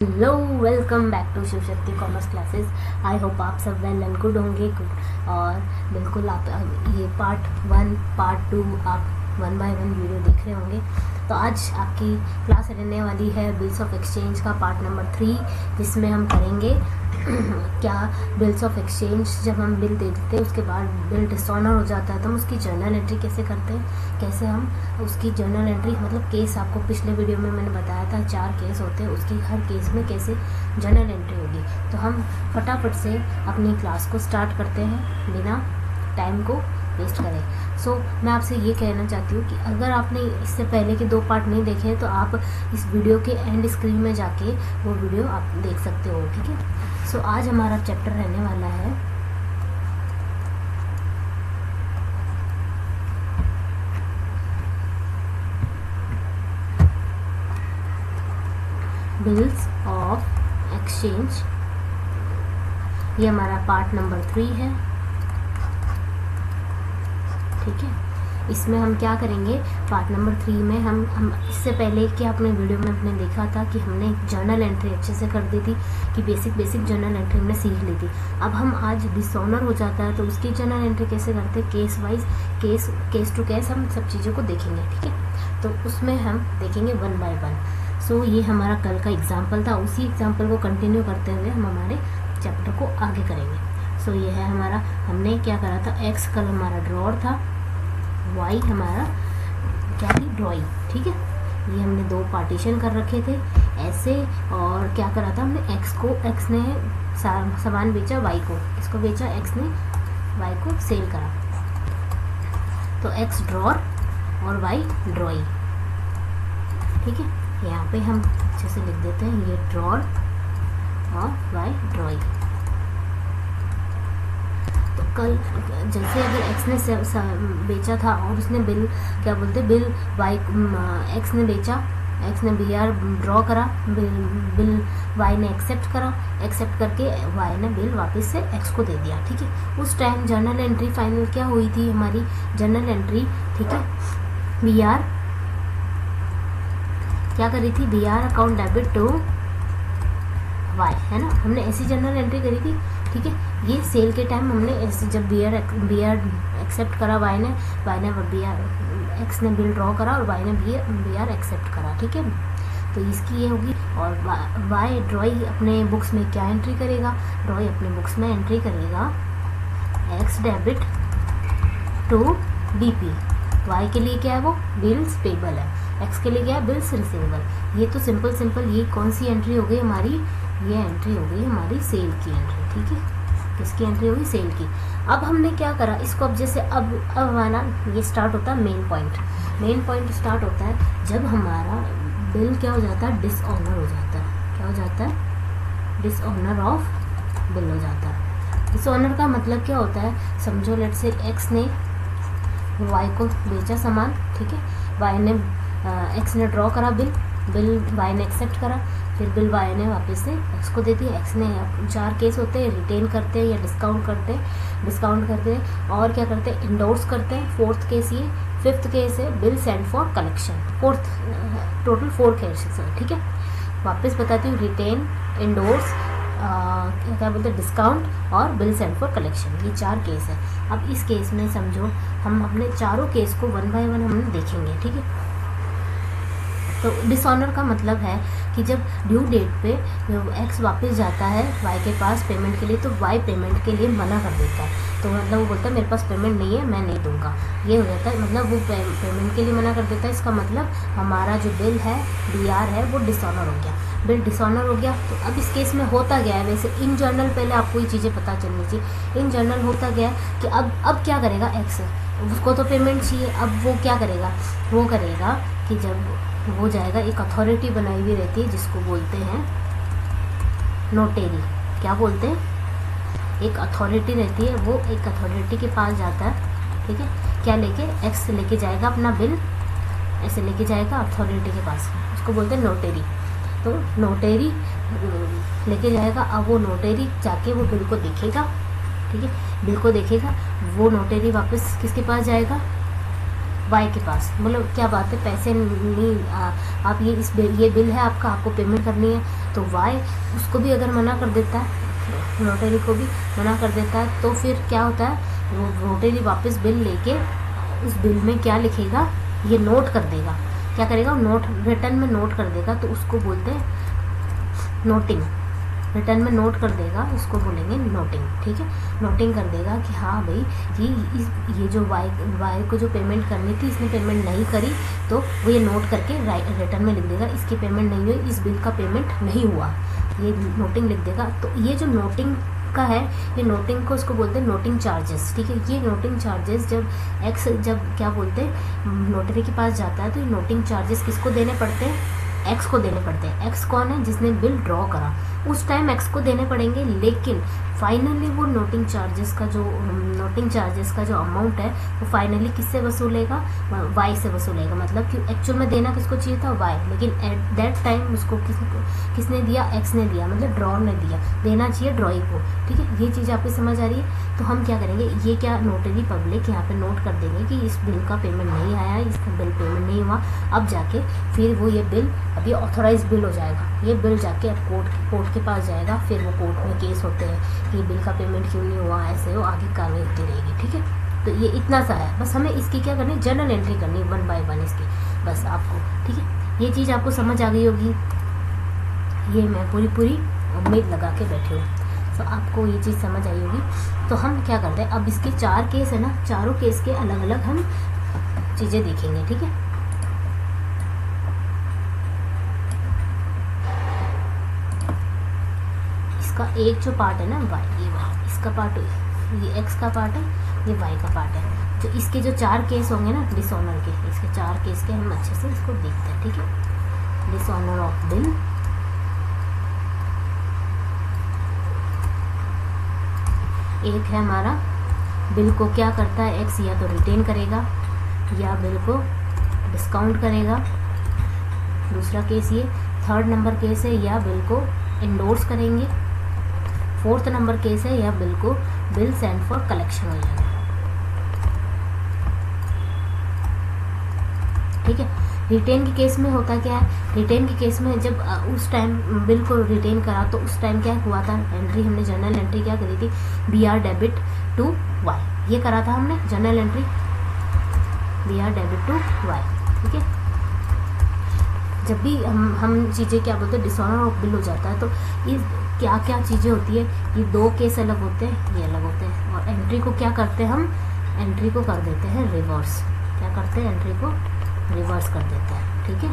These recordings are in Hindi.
Hello, welcome back to Shiv Shakti commerce classes. I hope आप सब वेल एंड गुड होंगे। और बिल्कुल आप ये पार्ट 1 पार्ट 2 आप 1 बाय 1 वीडियो देख रहे होंगे। तो आज आपकी क्लास रहने वाली है बिल्स ऑफ एक्सचेंज का पार्ट नंबर 3, जिसमें हम करेंगे क्या बिल्स ऑफ एक्सचेंज जब हम बिल दे देते हैं उसके बाद बिल डिसऑनर हो जाता है तो हम उसकी जर्नल एंट्री कैसे करते हैं, कैसे हम उसकी जर्नल एंट्री मतलब केस, आपको पिछले वीडियो में मैंने बताया था 4 केस होते हैं, उसकी हर केस में कैसे जर्नल एंट्री होगी। तो हम फटाफट से अपनी क्लास को स्टार्ट करते हैं बिना टाइम को वेस्ट करें। मैं आपसे ये कहना चाहती हूँ कि अगर आपने इससे पहले के 2 पार्ट नहीं देखे तो आप इस वीडियो के एंड स्क्रीन में जाके वो वीडियो आप देख सकते हो, ठीक है। आज हमारा चैप्टर रहने वाला है बिल्स ऑफ एक्सचेंज। ये हमारा पार्ट नंबर 3 है, ठीक है। इसमें हम क्या करेंगे, पार्ट नंबर 3 में हम इससे पहले कि आपने वीडियो में अपने देखा था कि हमने जर्नल एंट्री अच्छे से कर दी थी, कि बेसिक जर्नल एंट्री हमने सीख ली थी। अब हम आज डिसऑनर हो जाता है तो उसकी जर्नल एंट्री कैसे करते हैं, case wise case to case हम सब चीज़ों को देखेंगे, ठीक है। तो उसमें हम देखेंगे 1 बाय 1। ये हमारा कल का एग्जाम्पल था, उसी एग्जाम्पल को कंटिन्यू करते हुए हम हमारे चैप्टर को आगे करेंगे। ये है हमारा, हमने क्या करा था, एक्स कल हमारा ड्रॉर था, वाई हमारा क्या थी, ड्रॉइंग, ठीक है। ये हमने 2 पार्टीशन कर रखे थे ऐसे। और क्या करा था हमने, एक्स ने सामान बेचा वाई को, इसको बेचा एक्स ने वाई को सेल करा। तो एक्स ड्रॉर और वाई ड्रॉइंग, ठीक है। यहाँ पे हम अच्छे से लिख देते हैं, ये ड्रॉर और वाई ड्रॉइंग। तो कल जैसे अगर एक्स ने बेचा था और उसने बिल क्या बोलते, बिल वाई एक्स ने बेचा, एक्स ने BR ड्रॉ करा, बिल वाई ने एक्सेप्ट करा, एक्सेप्ट करके वाई ने बिल वापस से एक्स को दे दिया, ठीक है। उस टाइम जर्नल एंट्री फाइनल क्या हुई थी हमारी, जर्नल एंट्री, ठीक है, BR क्या करी थी, BR account debit to Y, है ना, हमने ऐसी जर्नल एंट्री करी थी, ठीक है। ये सेल के टाइम हमने ऐसे जब BR एक्सेप्ट करा वाई ने BR एक्स ने बिल ड्रॉ करा और वाई ने BR एक्सेप्ट करा, ठीक है। तो इसकी ये होगी। और वाई ड्रॉई अपने बुक्स में क्या एंट्री करेगा, ड्रॉई अपने बुक्स में एंट्री करेगा X debit to BP। Y के लिए क्या है, वो बिल्स पेबल है, एक्स के लिए क्या है, बिल्स रिसीवेबल। ये तो सिंपल ये कौन सी एंट्री हो गई हमारी, ये एंट्री हो गई हमारी सेल की एंट्री, ठीक है। किसकी एंट्री होगी, सेल की। अब हमने क्या करा इसको, अब जैसे अब हमारा ये स्टार्ट होता है मेन पॉइंट स्टार्ट होता है जब हमारा बिल क्या हो जाता है, डिसऑनर हो जाता है। क्या हो जाता है, डिसऑनर ऑफ बिल हो जाता है। डिसऑनर का मतलब क्या होता है, समझो लेट से एक्स ने वाई को बेचा सामान, ठीक है, वाई ने एक्स ने ड्रॉ करा बिल वाई ने एक्सेप्ट करा, फिर बिल वाई ने वापस से एक्स को दे दिया। एक्स ने 4 केस होते हैं, रिटेन करते हैं या डिस्काउंट करते हैं और क्या करते हैं, इंडोर्स करते हैं। 4th केस ये, 5th केस है bill send for collection. 4th total 4 cases है, ठीक है। वापस बताती हूँ, रिटेन, इंडोर्स, क्या बोलते हैं, डिस्काउंट और बिल सेंड फॉर कलेक्शन, ये 4 केस है। अब इस केस में समझो हम अपने चारों केस को 1 बाय 1 हम देखेंगे, ठीक है। तो डिसऑनर का मतलब है कि जब ड्यू डेट पे एक्स वापस जाता है वाई के पास पेमेंट के लिए, तो वाई पेमेंट के लिए मना कर देता है। तो मतलब वो बोलता है मेरे पास पेमेंट नहीं है, मैं नहीं दूंगा, ये हो जाता है। मतलब वो पेमेंट के लिए मना कर देता है। इसका मतलब हमारा जो बिल है, BR है, वो डिसऑनर हो गया, बिल डिसऑनर हो गया। तो अब इस केस में होता गया है, वैसे इन जर्नल पहले आपको ये चीज़ें पता चलनी चाहिए। इन जर्नल होता गया कि अब क्या करेगा एक्स, उसको तो पेमेंट चाहिए। अब वो क्या करेगा, वो करेगा कि जब वो जाएगा, एक अथॉरिटी बनाई हुई रहती है जिसको बोलते हैं नोटेरी। क्या बोलते हैं, एक अथॉरिटी रहती है, वो एक अथॉरिटी के पास जाता है, ठीक है। क्या लेके, एक्स लेके जाएगा अपना बिल, ऐसे लेके जाएगा अथॉरिटी के पास, उसको बोलते हैं नोटेरी। तो नोटेरी लेके जाएगा। अब वो नोटेरी जाके वो बिल को देखेगा, ठीक है, बिल को देखेगा। वो नोटेरी वापस किसके पास जाएगा, वाई के पास, बोलो क्या बात है, पैसे नहीं आप ये बिल है आपका, आपको पेमेंट करनी है, तो वाई उसको भी अगर मना कर देता है, नोटरी को भी मना कर देता है, तो फिर क्या होता है, वो नोटरी वापस बिल लेके उस बिल में क्या लिखेगा, ये नोट कर देगा, क्या करेगा, नोट रिटर्न में नोट कर देगा, तो उसको बोलते हैं नोटिंग, रिटर्न में नोट कर देगा, उसको बोलेंगे नोटिंग, ठीक है। नोटिंग कर देगा कि हाँ भाई ये जो वाई को जो पेमेंट करनी थी इसने पेमेंट नहीं करी, तो वो ये नोट करके रिटर्न में लिख देगा इसकी पेमेंट नहीं हुई, इस बिल का पेमेंट नहीं हुआ, ये नोटिंग लिख देगा। तो ये जो नोटिंग का है, ये नोटिंग को उसको बोलते हैं नोटिंग चार्जेस, ठीक है। ये नोटिंग चार्जेस जब क्या बोलते हैं नोटरी के पास जाता है, तो ये नोटिंग चार्जेस किसको देने पड़ते हैं, एक्स को देने पड़ते हैं। एक्स कौन है, जिसने बिल ड्रॉ करा, उस टाइम एक्स को देने पड़ेंगे, लेकिन फाइनली वो नोटिंग चार्जेस का जो अमाउंट है वो फाइनली किससे वसूलेगा, वाई से वसूलेगा। मतलब कि एक्चुअल में देना किसको चाहिए था, वाई, लेकिन एट दैट टाइम उसको किसने दिया, एक्स ने दिया, मतलब ड्रॉर ने दिया, देना चाहिए ड्रॉई को, ठीक है। ये चीज़ आपको समझ आ रही है। तो हम क्या करेंगे, ये क्या नोटरी पब्लिक यहाँ पे नोट कर देंगे कि इस बिल का पेमेंट नहीं आया, इसका बिल पेमेंट नहीं हुआ। अब जाके फिर वो ये बिल, अब ये ऑथोराइज बिल हो जाएगा, ये बिल जाके अब कोर्ट के पास जाएगा, फिर वो कोर्ट में केस होते हैं कि बिल का पेमेंट क्यों नहीं हुआ, ऐसे वो आगे कार्रवाई होती रहेगी, ठीक है। तो ये इतना सा है, बस हमें इसकी क्या करनी है, जर्नल एंट्री करनी है 1 बाय 1 इसकी, बस आपको, ठीक है। ये चीज़ आपको समझ आ गई होगी, ये मैं पूरी उम्मीद लगा के बैठी हूँ, तो आपको ये चीज़ समझ आई होगी। तो हम क्या करते हैं, अब इसके 4 केस है ना, चारों केस के अलग अलग हम चीज़ें देखेंगे, ठीक है। इसका एक जो पार्ट है ना वाई, ये वाई इसका पार्ट, ये एक्स का पार्ट है, ये वाई का पार्ट है। तो इसके जो 4 केस होंगे ना डिसऑनर के, इसके 4 केस के हम अच्छे से इसको देखते हैं, ठीक है। डिसऑनर ऑफ बिल, एक है हमारा, बिल को क्या करता है एक्स, या तो रिटेन करेगा या बिल को डिस्काउंट करेगा। दूसरा केस ये, 3rd नंबर केस है, या बिल को इंडोर्स करेंगे। 4th नंबर केस है, या बिल को बिल सेंड फॉर कलेक्शन हो जाएगा, ठीक है। रिटेन के केस में होता क्या है, रिटेन के केस में जब उस टाइम बिल को रिटेन करा, तो उस टाइम क्या हुआ था, एंट्री हमने जर्नल एंट्री क्या करी थी, BR डेबिट टू वाई, ये करा था हमने journal entry, BR debit to Y, ठीक है। जब भी हम चीज़ें क्या बोलते हैं, डिसऑनर ऑफ बिल हो जाता है, तो ये क्या क्या चीज़ें होती है, ये 2 केस अलग होते हैं, ये अलग होते हैं। और एंट्री को क्या करते हैं हम, एंट्री को कर देते हैं रिवर्स, क्या करते हैं, एंट्री को रिवर्स कर देते हैं, ठीक है।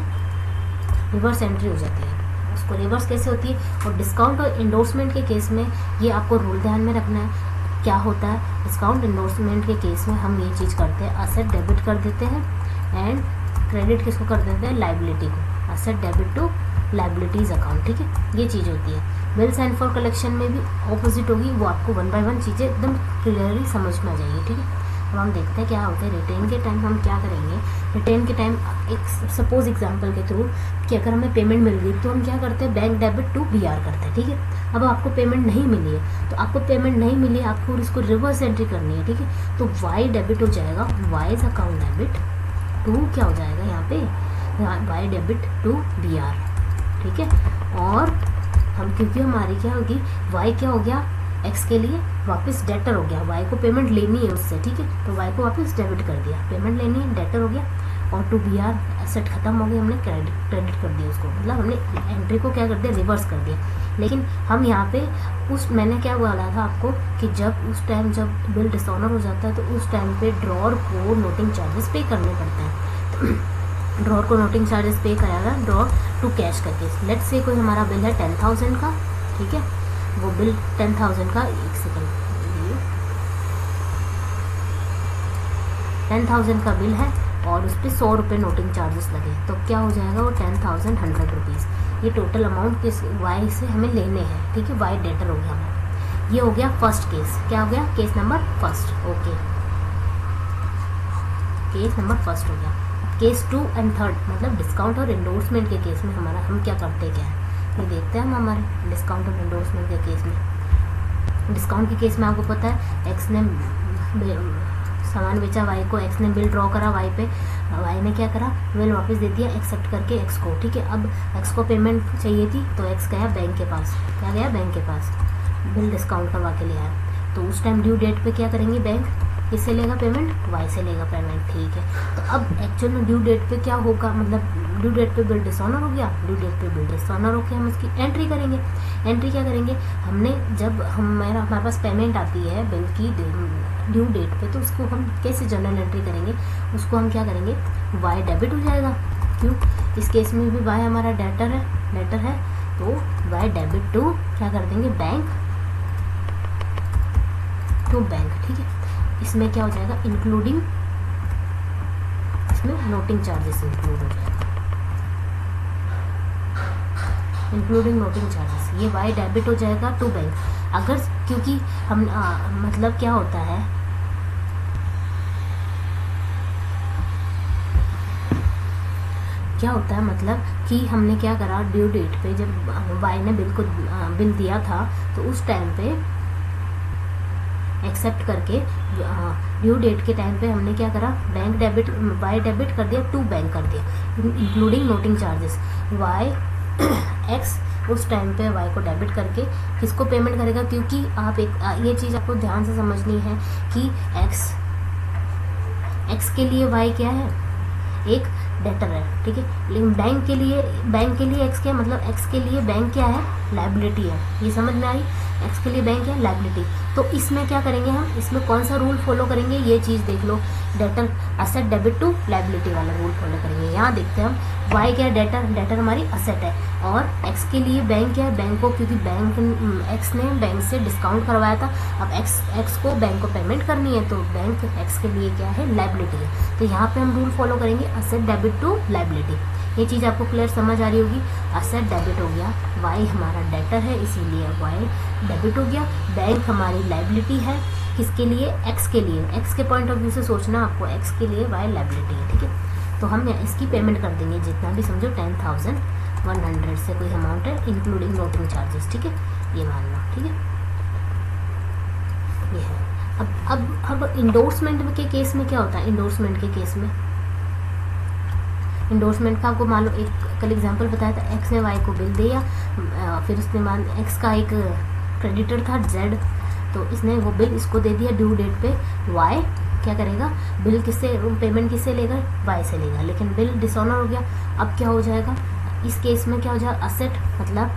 रिवर्स एंट्री हो जाती है, उसको रिवर्स कैसे होती है। और डिस्काउंट और इंडोर्समेंट के केस में ये आपको रूल ध्यान में रखना है, क्या होता है, डिस्काउंट इंडोर्समेंट के केस में हम ये चीज़ करते हैं, असेट डेबिट कर देते हैं एंड क्रेडिट किसको कर देते हैं, लाइबिलिटी को, asset debit to liabilities account, ठीक है। ये चीज़ होती है। बिल सेंड फॉर कलेक्शन में भी ऑपोजिट होगी, वो आपको 1 बाय 1 चीज़ें एकदम क्लियरली समझ में आ जाएगी, ठीक है। अब हम देखते हैं क्या होता है रिटेन के टाइम, हम क्या करेंगे, रिटेन के टाइम एक सपोज एग्जांपल के थ्रू कि अगर हमें पेमेंट मिल गई, तो हम क्या करते हैं, बैंक डेबिट टू BR करते हैं, ठीक है। अब आपको पेमेंट नहीं मिली है, तो आपको पेमेंट नहीं मिली, आपको इसको रिवर्स एंट्री करनी है, ठीक है। तो वाई डेबिट हो जाएगा, वाईज अकाउंट डेबिट टू क्या हो जाएगा यहाँ पे, वाई डेबिट टू BR, ठीक है। और हम क्योंकि हमारी क्या होगी, वाई क्या हो गया, एक्स के लिए वापस डेटर हो गया, वाई को पेमेंट लेनी है उससे, ठीक है। तो वाई को वापस डेबिट कर दिया, पेमेंट लेनी है, डेटर हो गया, और टू BR एसेट खत्म हो गया, हमने क्रेडिट कर दिया उसको, मतलब हमने एंट्री को क्या कर दिया, रिवर्स कर दिया। लेकिन हम यहाँ पे मैंने क्या बोला था आपको कि जब उस टाइम जब बिल डिसऑनर हो जाता है, तो उस टाइम पे ड्रॉर को नोटिंग चार्जेस पे करने पड़ते हैं। ड्रॉर को नोटिंग चार्जेस पे कराएगा ड्रॉर टू कैश करके। लेट्स से कोई हमारा बिल है 10,000 का, ठीक है, वो बिल 10,000 का, एक सेकेंड, 10,000 का बिल है और उस पर 100 रुपये नोटिंग चार्जेस लगे, तो क्या हो जाएगा वो 10,100 रुपीज़। ये टोटल अमाउंट किस वाई से हमें लेने हैं, ठीक है, वाई डेटर हो गया हमारा। ये हो गया फर्स्ट केस, क्या हो गया, case number first, okay, case number first हो गया। केस 2 एंड 3 मतलब डिस्काउंट और इंडोर्समेंट के केस में हमारा हम क्या करते क्या है, ये देखते हैं हम हमारे डिस्काउंट और इंडोर्समेंट के केस में। डिस्काउंट के केस में आपको पता है एक्स ने सामान बेचा वाई को, एक्स ने बिल ड्रॉ करा वाई पे, वाई ने क्या करा, बिल वापस दे दिया एक्सेप्ट करके एक्स को, ठीक है। अब एक्स को पेमेंट चाहिए थी तो एक्स गया बैंक के पास, क्या गया बैंक के पास, बिल डिस्काउंट करवा के ले आया। तो उस टाइम ड्यू डेट पे क्या करेंगे, बैंक किससे लेगा पेमेंट, वाई से लेगा पेमेंट, ठीक है। तो अब एक्चुअल में ड्यू डेट पे क्या होगा, मतलब ड्यू डेट पे बिल डिसऑनर हो गया, ड्यू डेट पे बिल डिसऑनर हो गया, हम इसकी एंट्री करेंगे। एंट्री क्या करेंगे, हमने जब हमारे पास पेमेंट आती है बिल की ड्यू डेट पे, तो उसको हम कैसे जर्नल एंट्री करेंगे, उसको हम क्या करेंगे, वाई डेबिट हो जाएगा। क्यों, इस केस में भी वाई हमारा डेटर है, तो वाई डेबिट टू क्या कर देंगे, बैंक टू बैंक, ठीक है। इसमें क्या हो जाएगा, इंक्लूडिंग, इसमें नोटिंग चार्जेस इंक्लूड हो जाएगा, इंक्लूडिंग नोटिंग चार्जेस, ये वाई डेबिट हो जाएगा टू बैंक। अगर क्योंकि हम मतलब क्या होता है, मतलब कि हमने क्या करा, ड्यू डेट पे जब वाई ने बिल दिया था तो उस टाइम पे एक्सेप्ट करके ड्यू डेट के टाइम पे हमने क्या करा, बैंक डेबिट, वाई डेबिट कर दिया टू बैंक कर दिया, including noting charges. Y X उस टाइम पे वाई को डेबिट करके किसको पेमेंट करेगा, क्योंकि आप ये चीज़ आपको ध्यान से समझनी है कि एक्स के लिए वाई क्या है, एक डेटर है, ठीक है। लेकिन बैंक के लिए एक्स क्या, मतलब एक्स के लिए बैंक क्या है, लायबिलिटी है, ये समझ में आई, एक्स के लिए बैंक है लायबिलिटी। तो इसमें क्या करेंगे हम, इसमें कौन सा रूल फॉलो करेंगे, ये चीज़ देख लो, debtor asset debit to liability वाला रूल फॉलो करेंगे। यहाँ देखते हैं हम, वाई क्या है, डेटर हमारी असेट है, और एक्स के लिए बैंक क्या है, बैंक को, क्योंकि बैंक एक्स ने बैंक से डिस्काउंट करवाया था, अब एक्स को बैंक को पेमेंट करनी है, तो बैंक एक्स के लिए क्या है, लायबिलिटी है। तो यहाँ पे हम रूल फॉलो करेंगे असेट डेबिट टू लायबिलिटी। ये चीज़ आपको क्लियर समझ आ रही होगी, असेट डेबिट हो गया, वाई हमारा डेटर है इसीलिए वाई डेबिट हो गया, बैंक हमारी लायबिलिटी है, किसके लिए, एक्स के लिए, एक्स के पॉइंट ऑफ व्यू से सोचना आपको, एक्स के लिए वाई लायबिलिटी है, ठीक है। तो हम इसकी पेमेंट कर देंगे जितना भी, समझो 10,100 से कोई अमाउंट है, इंक्लूडिंग नोटिंग चार्जेस, ठीक है, ये मान लो, ठीक है, ये है। अब इंडोर्समेंट के केस में क्या होता है, इंडोर्समेंट के केस में, इंडोर्समेंट का आपको मान लो एक कल एग्जांपल बताया था, एक्स ने वाई को बिल दिया, फिर उसने एक्स का एक क्रेडिटर था जेड, तो इसने वो बिल इसको दे दिया ड्यू डेट पे, वाई क्या करेगा, बिल किससे, पेमेंट किससे लेगा, वाई से लेगा, लेकिन बिल डिसऑनर हो गया। अब क्या हो जाएगा, इस केस में क्या हो जाएगा, असेट मतलब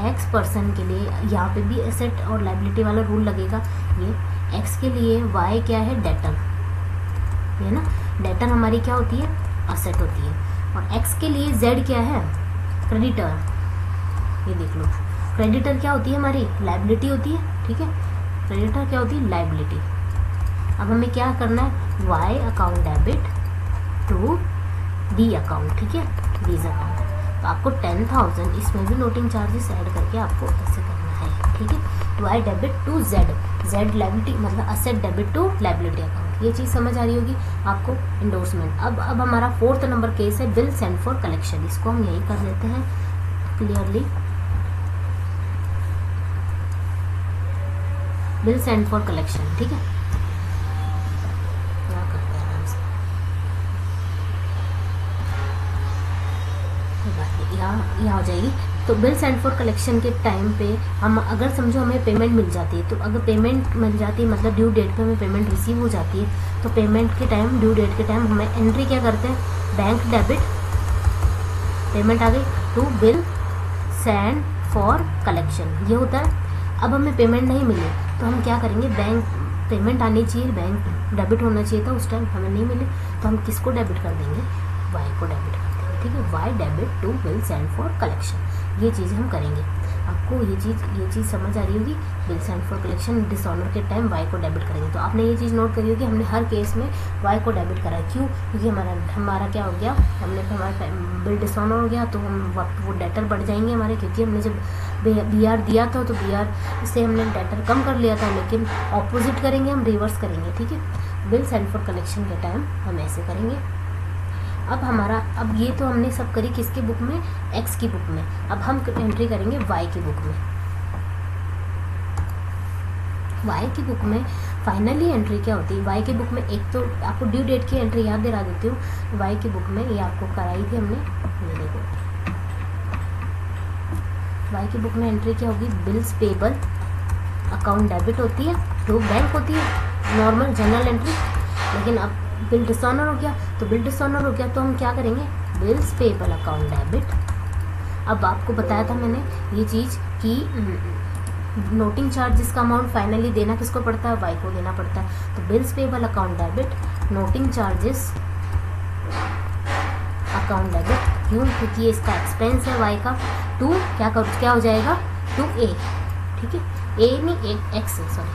एक्स पर्सन के लिए, यहाँ पे भी असेट और लायबिलिटी वाला रूल लगेगा। ये एक्स के लिए वाई क्या है, डेटर, है ना, डेटर हमारी क्या होती है, असेट होती है, और एक्स के लिए जेड क्या है, क्रेडिटर, ये देख लो, क्रेडिटर क्या होती है हमारी, लायबिलिटी होती है, ठीक है, क्रेडिटर क्या होती है, लायबिलिटी। अब हमें क्या करना है, Y account debit to D account, ठीक है, डीज अकाउंट। तो आपको 10,000 इसमें भी नोटिंग चार्जेस ऐड करके आपको ऐसे करना है, ठीक है, Y debit to Z liability, मतलब asset debit to liability account. ये चीज़ समझ आ रही होगी आपको, इंडोर्समेंट। अब हमारा 4th नंबर केस है, बिल सेंड फॉर कलेक्शन, इसको हम यही कर लेते हैं clearly, bill send for collection, ठीक है, क्या करते हैं आराम से, यहाँ हो जाएगी। तो बिल सेंड फॉर कलेक्शन के टाइम पे हम अगर समझो हमें पेमेंट मिल जाती है, तो अगर पेमेंट मिल जाती है मतलब ड्यू डेट पे हमें पेमेंट रिसीव हो जाती है, तो पेमेंट के टाइम, ड्यू डेट के टाइम हमें एंट्री क्या करते हैं, बैंक डेबिट, पेमेंट आ गई, to bill send for collection, ये होता है। अब हमें पेमेंट नहीं मिली तो हम क्या करेंगे, बैंक पेमेंट आनी चाहिए, बैंक डेबिट होना चाहिए था, उस टाइम हमें नहीं मिली, तो हम किसको डेबिट कर देंगे, वाई को डेबिट कर देंगे, ठीक है, Y debit to bill send for collection, ये चीज़ हम करेंगे। आपको ये चीज़ समझ आ रही होगी, bill send for collection dishonour के टाइम वाई को डेबिट करेंगे। तो आपने ये चीज़ नोट करी होगी, हमने हर केस में वाई को डेबिट करा है, क्यों, क्योंकि हमारा क्या हो गया, हमने हमारा बिल डिसऑनर हो गया, तो हम वो डेटर बढ़ जाएंगे हमारे, क्योंकि हमने जब BR दिया था तो BR से हमने डेटर कम कर लिया था, लेकिन ऑपोजिट करेंगे, हम रिवर्स करेंगे, ठीक है। बिल सेंड फॉर कलेक्शन के टाइम हम ऐसे करेंगे। अब ये तो हमने सब करी किसके बुक में, एक्स की बुक में। अब हम एंट्री करेंगे वाई की बुक में। वाई की बुक में फाइनली एंट्री क्या होती है वाई की बुक में, एक तो आपको ड्यू डेट की एंट्री याद दिला देती हूँ। वाई की बुक में ये आपको कराई थी हमने, ये देखो वाई की बुक में एंट्री क्या होगी, बिल्स पेबल अकाउंट डेबिट होती है, तो बैंक होती है नॉर्मल जनरल एंट्री। लेकिन अब बिल डिसऑनर हो गया, तो बिल डिसऑनर हो गया तो हम क्या करेंगे, बिल्स पेबल अकाउंट डेबिट। अब आपको बताया था मैंने ये चीज़ कि नोटिंग चार्जेस का अमाउंट फाइनली देना किसको पड़ता है, वाई को देना पड़ता है। तो bills payable account debit, noting charges account debit, क्यों, क्योंकि इसका एक्सपेंस है वाई का, टू क्या हो जाएगा, टू ए, ठीक है, ए नहीं एक्स, सॉरी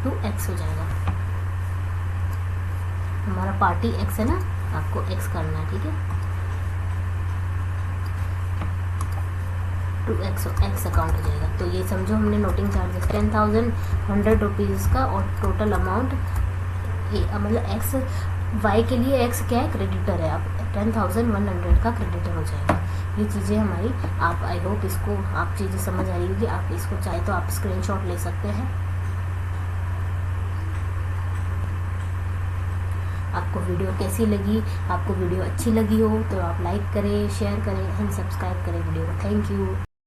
टू एक्स हो जाएगा, हमारा पार्टी एक्स है ना, आपको एक्स करना है, ठीक है, टू एक्स अकाउंट हो जाएगा। तो ये समझो हमने नोटिंग चार्जेस 10,100 रुपीज़ का, और टोटल अमाउंट मतलब एक्स वाई के लिए एक्स क्या है, क्रेडिटर है, अब 10,100 का क्रेडिटर हो जाएगा। ये चीज़ें हमारी, आप आई होप इसको आप चीज़ें समझ आ रही होगी। आप इसको चाहे तो आप स्क्रीनशॉट ले सकते हैं। आपको वीडियो कैसी लगी, आपको वीडियो अच्छी लगी हो तो आप लाइक करें, शेयर करें एंड सब्सक्राइब करें वीडियो को। Thank you.